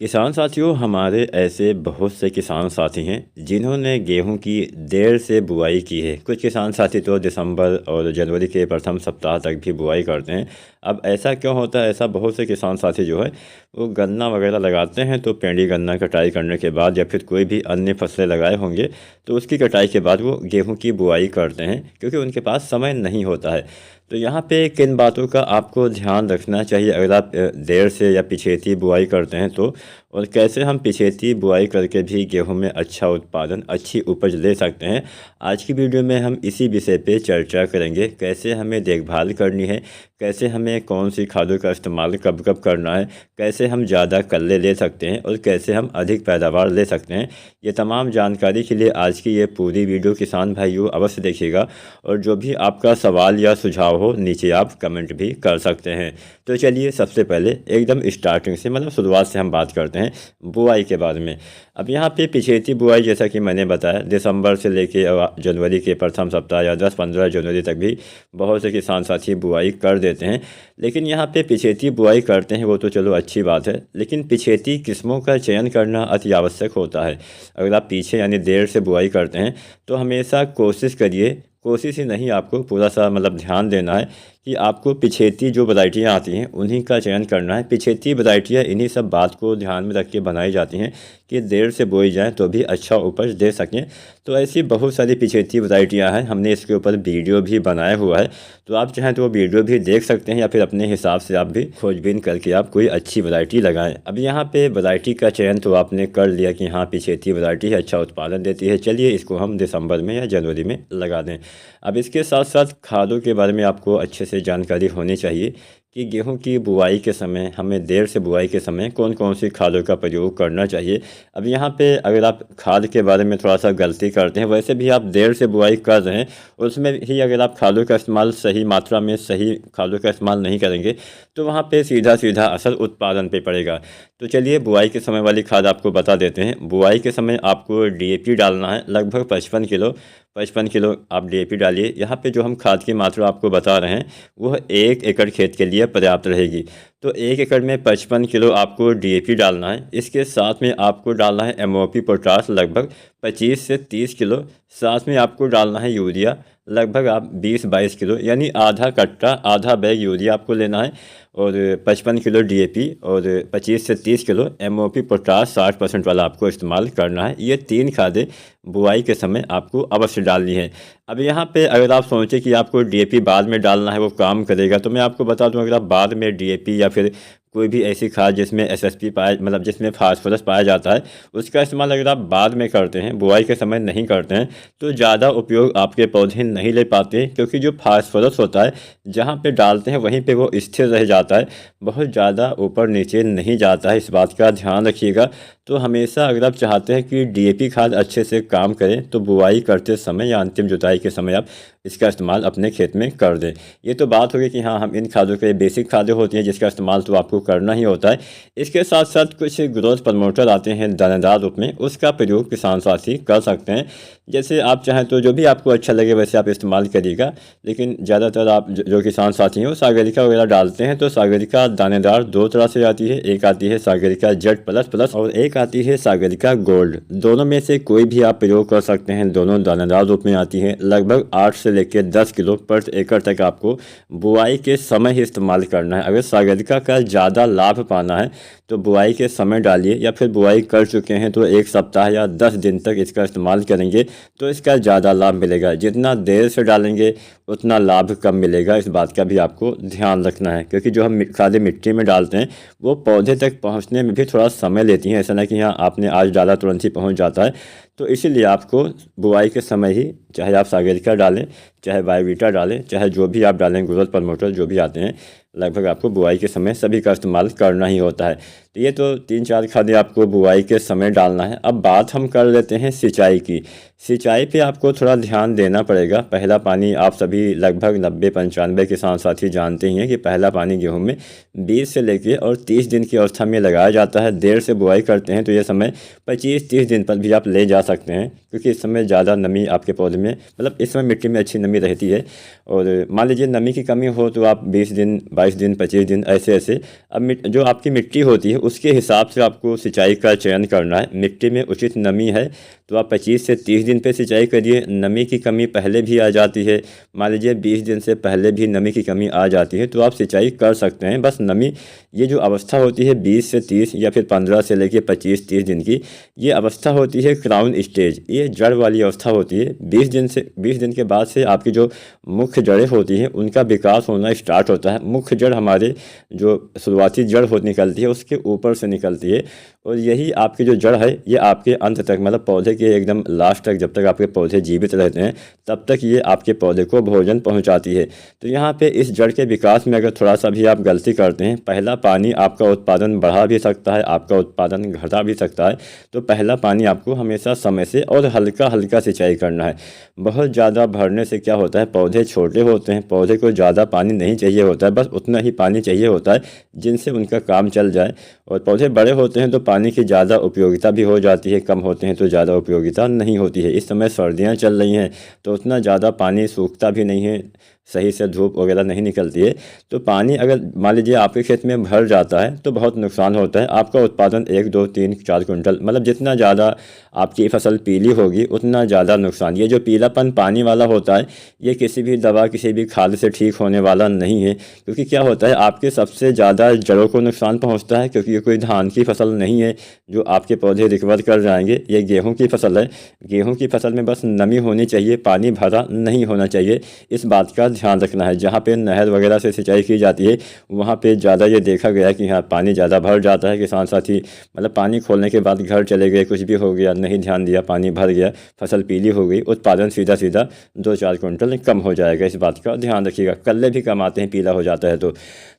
किसान साथियों, हमारे ऐसे बहुत से किसान साथी हैं जिन्होंने गेहूं की देर से बुआई की है। कुछ किसान साथी तो दिसंबर और जनवरी के प्रथम सप्ताह तक भी बुआई करते हैं। अब ऐसा क्यों होता है? ऐसा बहुत से किसान साथी जो है वो गन्ना वगैरह लगाते हैं तो पेंडी गन्ना कटाई करने के बाद या फिर कोई भी अन्य फसलें लगाए होंगे तो उसकी कटाई के बाद वो गेहूँ की बुआई करते हैं क्योंकि उनके पास समय नहीं होता है। तो यहाँ पे किन बातों का आपको ध्यान रखना चाहिए अगर आप देर से या पिछेती बुआई करते हैं तो, और कैसे हम पिछेती बुआई करके भी गेहूं में अच्छा उत्पादन, अच्छी उपज ले सकते हैं। आज की वीडियो में हम इसी विषय पे चर्चा करेंगे। कैसे हमें देखभाल करनी है, कैसे हमें कौन सी खादों का इस्तेमाल कब कब करना है, कैसे हम ज़्यादा कल्ले ले सकते हैं और कैसे हम अधिक पैदावार ले सकते हैं। ये तमाम जानकारी के लिए आज की ये पूरी वीडियो किसान भाइयों अवश्य देखिएगा। और जो भी आपका सवाल या सुझाव हो नीचे आप कमेंट भी कर सकते हैं। तो चलिए सबसे पहले एकदम स्टार्टिंग से, मतलब शुरुआत से हम बात करते हैं बुआई के बारे में। अब यहाँ पे पिछेती बुआई जैसा कि मैंने बताया दिसंबर से लेके जनवरी के प्रथम सप्ताह या 10-15 जनवरी तक भी बहुत से किसान साथी बुआई कर देते हैं। लेकिन यहाँ पे पिछेती बुआई करते हैं वो तो चलो अच्छी बात है, लेकिन पिछेती किस्मों का चयन करना अति आवश्यक होता है। अगर आप पीछे यानी देर से बुआई करते हैं तो हमेशा कोशिश करिए, कोशिश ही नहीं आपको पूरा सा मतलब ध्यान देना है कि आपको पिछेती जो वैरायटियाँ आती हैं उन्हीं का चयन करना है। पिछेती वैरायटियाँ इन्हीं सब बात को ध्यान में रख के बनाई जाती हैं कि देर से बोई जाएँ तो भी अच्छा उपज दे सकें। तो ऐसी बहुत सारी पिछेती वैरायटियाँ हैं, हमने इसके ऊपर वीडियो भी बनाया हुआ है। तो आप चाहें तो वो वीडियो भी देख सकते हैं या फिर अपने हिसाब से आप भी खोजबीन करके आप कोई अच्छी वैरायटी लगाएं। अब यहाँ पे वैरायटी का चयन तो आपने कर लिया कि हाँ पिछेती वैरायटी है, अच्छा उत्पादन देती है, चलिए इसको हम दिसंबर में या जनवरी में लगा दें। अब इसके साथ साथ खादों के बारे में आपको अच्छे से जानकारी होनी चाहिए कि गेहूं की बुआई के समय, हमें देर से बुआई के समय कौन कौन सी खादों का प्रयोग करना चाहिए। अब यहाँ पे अगर आप खाद के बारे में थोड़ा सा गलती करते हैं, वैसे भी आप देर से बुआई कर रहे हैं, उसमें ही अगर आप खादों का इस्तेमाल सही मात्रा में, सही खादों का इस्तेमाल नहीं करेंगे तो वहाँ पे सीधा सीधा असर उत्पादन पे पड़ेगा। तो चलिए बुआई के समय वाली खाद आपको बता देते हैं। बुआई के समय आपको डीएपी डालना है, लगभग 55 किलो आप डीएपी डालिए। यहाँ पे जो हम खाद की मात्रा आपको बता रहे हैं वह 1 एकड़ खेत के लिए पर्याप्त रहेगी। तो 1 एकड़ में 55 किलो आपको डीएपी डालना है। इसके साथ में आपको डालना है एमओपी पोटास लगभग 25 से 30 किलो। साथ में आपको डालना है यूरिया लगभग आप 20-22 किलो, यानी आधा कट्टा, आधा बैग यूरिया आपको लेना है। और 55 किलो डीएपी और 25 से 30 किलो एमओपी पोटास 60% वाला आपको इस्तेमाल करना है। ये 3 खादें बुआई के समय आपको अवश्य डालनी है। अब यहाँ पे अगर आप सोचें कि आपको डीएपी बाद में डालना है वो काम करेगा, तो मैं आपको बता दूं, अगर आप बाद में डीएपी या फिर कोई भी ऐसी खाद जिसमें एसएसपी पाया, मतलब जिसमें फास्फोरस पाया जाता है, उसका इस्तेमाल अगर आप बाद में करते हैं, बुआई के समय नहीं करते हैं, तो ज़्यादा उपयोग आपके पौधे नहीं ले पाते, क्योंकि जो फास्फोरस होता है जहाँ पे डालते हैं वहीं पे वो स्थिर रह जाता है, बहुत ज़्यादा ऊपर नीचे नहीं जाता है। इस बात का ध्यान रखिएगा। तो हमेशा अगर आप चाहते हैं कि डीएपी खाद अच्छे से काम करें तो बुआई करते समय या अंतिम जुताई के समय आप इसका इस्तेमाल अपने खेत में कर दें। ये तो बात होगी कि हाँ हम इन खादों के बेसिक खादें होती हैं जिसका इस्तेमाल तो आपको करना ही होता है। इसके साथ साथ कुछ ग्रोथ प्रमोटर आते हैं दानेदार रूप में, उसका प्रयोग किसान साथी कर सकते हैं। जैसे आप चाहें तो जो भी आपको अच्छा लगे वैसे आप इस्तेमाल करिएगा, लेकिन ज़्यादातर आप जो किसान साथी हैं वो सागरिका वगैरह डालते हैं। तो सागरिका दानेदार 2 तरह से आती है, एक आती है सागरिका जेड प्लस प्लस और एक आती है सागरिका गोल्ड। दोनों में से कोई भी आप प्रयोग कर सकते हैं, दोनों दानेदार रूप में आती है। लगभग 8 से लेकर 10 किलो पर एकड़ तक आपको बुआई के समय ही इस्तेमाल करना है। अगर सागरिका का ज़्यादा लाभ पाना है तो बुआई के समय डालिए, या फिर बुआई कर चुके हैं तो 1 सप्ताह या 10 दिन तक इसका इस्तेमाल करेंगे तो इसका ज़्यादा लाभ मिलेगा। जितना देर से डालेंगे उतना लाभ कम मिलेगा, इस बात का भी आपको ध्यान रखना है, क्योंकि जो हम खादें मिट्टी में डालते हैं वो पौधे तक पहुंचने में भी थोड़ा समय लेती हैं। ऐसा नहीं कि हाँ आपने आज डाला तुरंत ही पहुंच जाता है। तो इसीलिए आपको बुआई के समय ही, चाहे आप सागरिका डालें, चाहे बायोवीटा डालें, चाहे जो भी आप डालें, ग्रोथ प्रमोटर जो भी आते हैं, लगभग आपको बुआई के समय सभी का इस्तेमाल करना ही होता है। तो ये तो 3-4 खादें आपको बुआई के समय डालना है। अब बात हम कर लेते हैं सिंचाई की। सिंचाई पे आपको थोड़ा ध्यान देना पड़ेगा। पहला पानी आप सभी लगभग 90-95 किसान साथी जानते ही हैं कि पहला पानी गेहूं में 20 से लेके और 30 दिन की अवस्था में लगाया जाता है। देर से बुआई करते हैं तो ये समय 25-30 दिन पर भी आप ले जा सकते हैं, क्योंकि इस समय ज़्यादा नमी आपके पौधे में, मतलब इस समय मिट्टी में अच्छी नमी रहती है। और मान लीजिए नमी की कमी हो तो आप 20 दिन, 22 दिन, 25 दिन, ऐसे ऐसे। अब जो आपकी मिट्टी होती है उसके हिसाब से आपको सिंचाई का चयन करना है। मिट्टी में उचित नमी है तो आप 25 से 30 दिन पे सिंचाई करिए। नमी की कमी पहले भी आ जाती है, मान लीजिए 20 दिन से पहले भी नमी की कमी आ जाती है, तो आप सिंचाई कर सकते हैं। बस नमी ये जो अवस्था होती है 20 से 30 या फिर 15 से लेकर 25-30 दिन की, ये अवस्था होती है क्राउन स्टेज, ये जड़ वाली अवस्था होती है। 20 दिन के बाद से आपकी जो मुख्य जड़ें होती हैं उनका विकास होना स्टार्ट होता है। मुख्य जड़ हमारे जो शुरुआती जड़ हो निकलती है उसके ऊपर से निकलती है, और यही आपकी जो जड़ है ये आपके अंत तक, मतलब पौधे के एकदम लास्ट तक, जब तक आपके पौधे जीवित रहते हैं तब तक ये आपके पौधे को भोजन पहुंचाती है। तो यहाँ पे इस जड़ के विकास में अगर थोड़ा सा भी आप गलती करते हैं, पहला पानी आपका उत्पादन बढ़ा भी सकता है, आपका उत्पादन घटा भी सकता है। तो पहला पानी आपको हमेशा समय से और हल्का हल्का सिंचाई करना है। बहुत ज़्यादा भरने से क्या होता है, पौधे छोटे होते हैं, पौधे को ज़्यादा पानी नहीं चाहिए होता है, बस उतना ही पानी चाहिए होता है जिनसे उनका काम चल जाए। और पौधे बड़े होते हैं तो पानी की ज़्यादा उपयोगिता भी हो जाती है, कम होते हैं तो ज़्यादा उपयोगिता नहीं होती है। इस समय सर्दियाँ चल रही हैं तो उतना ज़्यादा पानी सूखता भी नहीं है, सही से धूप वगैरह नहीं निकलती है। तो पानी अगर मान लीजिए आपके खेत में भर जाता है तो बहुत नुकसान होता है। आपका उत्पादन 1, 2, 3, 4 कुंटल, मतलब जितना ज़्यादा आपकी फसल पीली होगी उतना ज़्यादा नुकसान। ये जो पीलापन पानी वाला होता है ये किसी भी दवा, किसी भी खाद से ठीक होने वाला नहीं है, क्योंकि क्या होता है आपके सबसे ज़्यादा जड़ों को नुकसान पहुँचता है, क्योंकि ये कोई धान की फसल नहीं है जो आपके पौधे रिकवर कर जाएंगे। ये गेहूँ की फसल है। गेहूँ की फसल में बस नमी होनी चाहिए, पानी भरा नहीं होना चाहिए। इस बात का ध्यान रखना है। जहाँ पे नहर वगैरह से सिंचाई की जाती है वहाँ पे ज़्यादा ये देखा गया कि हाँ पानी ज़्यादा भर जाता है। किसान साथी मतलब पानी खोलने के बाद घर चले गए, कुछ भी हो गया, नहीं ध्यान दिया, पानी भर गया, फसल पीली हो गई, उत्पादन सीधा 2-4 कुंटल कम हो जाएगा। इस बात का ध्यान रखिएगा। कल्ले भी कम आते हैं पीला हो जाता है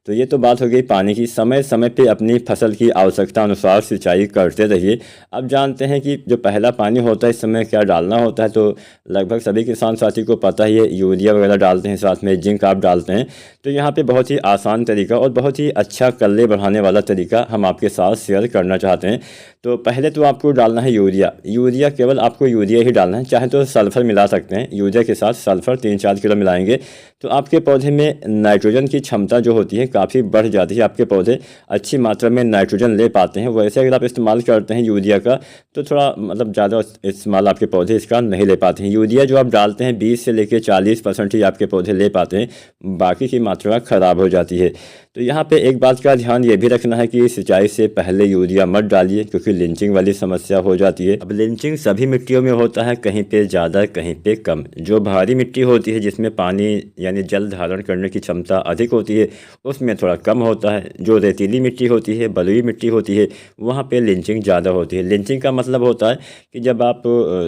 तो ये तो बात हो गई पानी की। समय समय पे अपनी फसल की आवश्यकता अनुसार सिंचाई करते रहिए। अब जानते हैं कि जो पहला पानी होता है इस समय क्या डालना होता है, तो लगभग सभी किसान साथी को पता ही है, यूरिया वगैरह डालते हैं, साथ में जिंक आप डालते हैं। तो यहाँ पे बहुत ही आसान तरीका और बहुत ही अच्छा कल्ले बढ़ाने वाला तरीका हम आपके साथ शेयर करना चाहते हैं। तो पहले तो आपको डालना है यूरिया केवल आपको यूरिया ही डालना है, चाहे तो सल्फ़र मिला सकते हैं। यूरिया के साथ सल्फ़र 3-4 किलो मिलाएंगे तो आपके पौधे में नाइट्रोजन की क्षमता जो होती है काफ़ी बढ़ जाती है। आपके पौधे अच्छी मात्रा में नाइट्रोजन ले पाते हैं। वैसे अगर आप इस्तेमाल करते हैं यूरिया का तो थोड़ा मतलब ज़्यादा इस्तेमाल आपके पौधे इसका नहीं ले पाते हैं। यूरिया जो आप डालते हैं 20 से लेकर 40% ही आपके पौधे ले पाते हैं, बाकी की मात्रा ख़राब हो जाती है। तो यहाँ पे एक बात का ध्यान ये भी रखना है कि सिंचाई से पहले यूरिया मत डालिए, क्योंकि लिंचिंग वाली समस्या हो जाती है। अब लिंचिंग सभी मिट्टियों में होता है, कहीं पे ज़्यादा कहीं पे कम। जो भारी मिट्टी होती है जिसमें पानी यानी जल धारण करने की क्षमता अधिक होती है उसमें थोड़ा कम होता है। जो रेतीली मिट्टी होती है, बलुई मिट्टी होती है, वहाँ पे लिंचिंग ज़्यादा होती है। लिंचिंग का मतलब होता है कि जब आप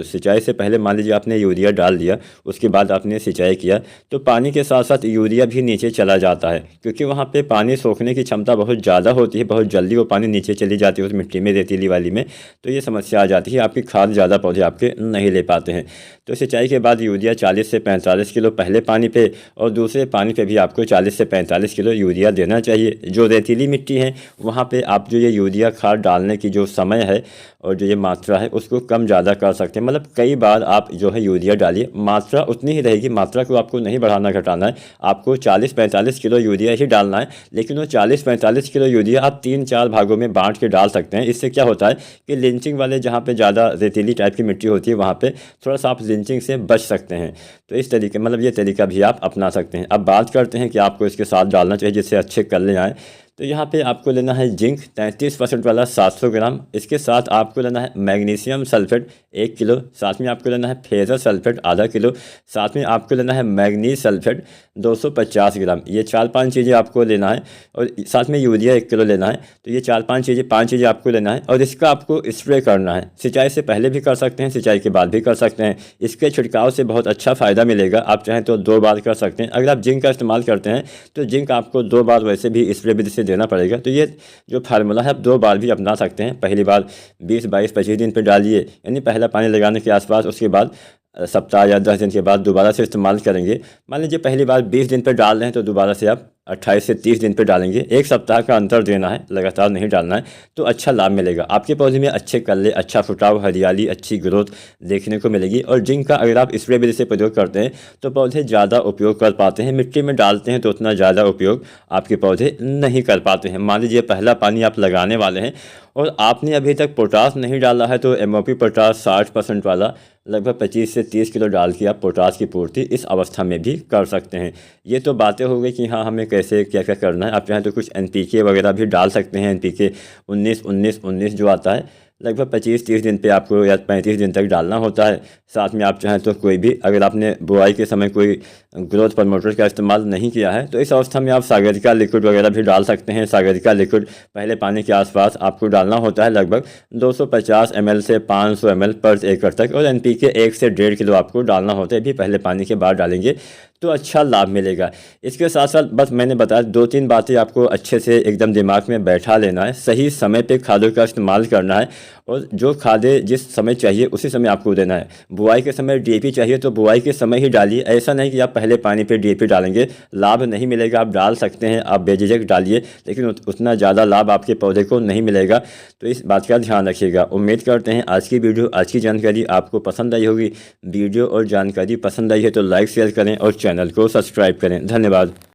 सिंचाई से पहले मान लीजिए आपने यूरिया डाल दिया, उसके बाद आपने सिंचाई किया तो पानी के साथ साथ यूरिया भी नीचे चला जाता है, क्योंकि वहाँ पे पानी सोखने की क्षमता बहुत ज़्यादा होती है। बहुत जल्दी वो पानी नीचे चली जाती है उस मिट्टी में, रेतीली वाली में। तो ये समस्या आ जाती है, आपकी खाद ज़्यादा पौधे आपके नहीं ले पाते हैं। तो सिंचाई के बाद यूरिया 40 से 45 किलो पहले पानी पे और दूसरे पानी पे भी आपको 40 से 45 किलो यूरिया देना चाहिए। जो रेतीली मिट्टी है वहाँ पे आप जो ये यूरिया खाद डालने की जो समय है और जो ये मात्रा है उसको कम ज़्यादा कर सकते हैं। मतलब कई बार आप जो है यूरिया डालिए, मात्रा उतनी ही रहेगी, मात्रा को आपको नहीं बढ़ाना घटाना है। आपको 40-45 किलो यूरिया ही डालना है, लेकिन वो 40-45 किलो यूरिया आप 3-4 भागों में बांट के डाल सकते हैं। इससे क्या होता है कि लिंचिंग वाले जहाँ पे ज़्यादा रेतीली टाइप की मिट्टी होती है वहाँ पे थोड़ा सा आप लिंचिंग से बच सकते हैं। तो इस तरीके मतलब ये तरीका भी आप अपना सकते हैं। अब बात करते हैं कि आपको इसके साथ डालना चाहिए जिससे अच्छे कल्ले आएँ। तो यहाँ पे आपको लेना है जिंक 33% वाला 700 ग्राम। इसके साथ आपको लेना है मैग्नीशियम सल्फेट 1 किलो। साथ में आपको लेना है फेरस सल्फेट आधा किलो। साथ में आपको लेना है मैग्नीज सल्फेट 250 ग्राम। ये 4-5 चीज़ें आपको लेना है, और साथ में यूरिया 1 किलो लेना है। तो ये 4-5 चीज़ें आपको लेना है, और इसका आपको स्प्रे करना है। सिंचाई से पहले भी कर सकते हैं, सिंचाई के बाद भी कर सकते हैं। इसके छिड़काव से बहुत अच्छा फ़ायदा मिलेगा। आप चाहें तो 2 बार कर सकते हैं। अगर आप जिंक का इस्तेमाल करते हैं तो जिंक आपको 2 बार वैसे भी स्प्रे विधि से देना पड़ेगा। तो ये जो फार्मूला है आप 2 बार भी अपना सकते हैं। पहली बार 20, 22, 25 दिन पे डालिए, यानी पहला पानी लगाने के आसपास। उसके बाद सप्ताह या 10 दिन के बाद दोबारा से इस्तेमाल करेंगे। मान लीजिए पहली बार 20 दिन पे डाल रहे हैं तो दोबारा से आप 28 से 30 दिन पे डालेंगे, 1 सप्ताह का अंतर देना है, लगातार नहीं डालना है, तो अच्छा लाभ मिलेगा। आपके पौधे में अच्छे कल्ले, अच्छा फुटाव, हरियाली, अच्छी ग्रोथ देखने को मिलेगी। और जिंक का अगर आप स्प्रे विधि से प्रयोग करते हैं तो पौधे ज़्यादा उपयोग कर पाते हैं। मिट्टी में डालते हैं तो उतना ज़्यादा उपयोग आपके पौधे नहीं कर पाते हैं। मान लीजिए पहला पानी आप लगाने वाले हैं और आपने अभी तक पोटास नहीं डाला है, तो MOP पोटास 60% वाला लगभग 25 से 30 किलो डाल के आप पोटास की पूर्ति इस अवस्था में भी कर सकते हैं। ये तो बातें हो गई कि हाँ हमें कैसे क्या क्या करना है। आप चाहें तो कुछ NPK वगैरह भी डाल सकते हैं। NPK 19-19-19 जो आता है, लगभग 25-30 दिन पे आपको या 35 दिन तक डालना होता है। साथ में आप चाहें तो कोई भी, अगर आपने बुआई के समय कोई ग्रोथ प्रमोटर का इस्तेमाल नहीं किया है तो इस अवस्था में आप सागरिका लिक्विड वगैरह भी डाल सकते हैं। सागरिका लिक्विड पहले पानी के आसपास आपको डालना होता है, लगभग 250 ml से 500 ml पर एकड़ तक। और NPK 1 से 1.5 किलो आपको डालना होता है, भी पहले पानी के बाद डालेंगे तो अच्छा लाभ मिलेगा। इसके साथ साथ बस मैंने बताया 2-3 बातें आपको अच्छे से एकदम दिमाग में बैठा लेना है। सही समय पे खादों का इस्तेमाल करना है और जो खादें जिस समय चाहिए उसी समय आपको देना है। बुआई के समय DAP चाहिए तो बुआई के समय ही डालिए। ऐसा नहीं कि आप पहले पानी पे DAP डालेंगे, लाभ नहीं मिलेगा। आप डाल सकते हैं, आप बेझिझक डालिए, लेकिन उतना ज़्यादा लाभ आपके पौधे को नहीं मिलेगा। तो इस बात का ध्यान रखिएगा। उम्मीद करते हैं आज की वीडियो, आज की जानकारी आपको पसंद आई होगी। वीडियो और जानकारी पसंद आई है तो लाइक शेयर करें और चैनल को सब्सक्राइब करें। धन्यवाद।